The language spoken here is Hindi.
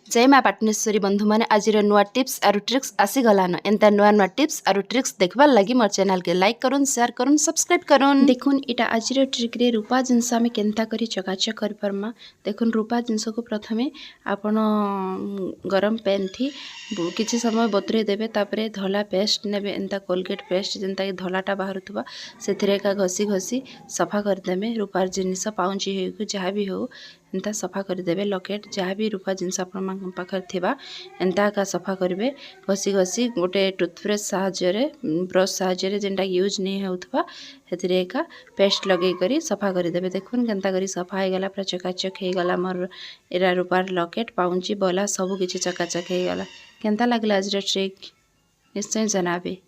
जय माँ पाटनेश्वरी बंधु मैंने आज नुआ टिप्स और ट्रिक्स आसीगलान एंता नुआ नुआ टिप्स और ट्रिक्स देखबार लगी मोर चैनल के लाइक करुन शेयर करुन सब्सक्राइब करुन। देखुन इटा आज ट्रिक रे रूपा जिनस आम केन्ता करी चकाचक कर परमा। देखुन रूपा जिनस को प्रथमे आपण गरम पैन थी किसी समय बतुरे देबे तापरे धला पेस्ट नेबे एंता कोलगेट पेस्ट जेनता कि धलाटा बाहरुथबा सेथिरे का घसी घसी सफा कर देबे। रूपार जिनिस पाउंची हो जहाँ भी हो एंता सफा कर देबे। लकेट जहाँ भी रूपा जिनिस आपण पाखर थिबा एंता का सफा करेंगे। घसी घसी गोटे टूथब्रश साहाय्य ब्रश साहाय्य जेनटा यूज नहीं होथबा हेतिरे का पेस्ट लगे करी सफा कर देबे। देखुन केनता करी सफा हो गला पूरा चकाचक हो गला मोर एरा रूपार लकेट पाउंची बला सब किछि चकाचक हो गला। केनता लागला आज ट्रिक निश्चय जनाबे।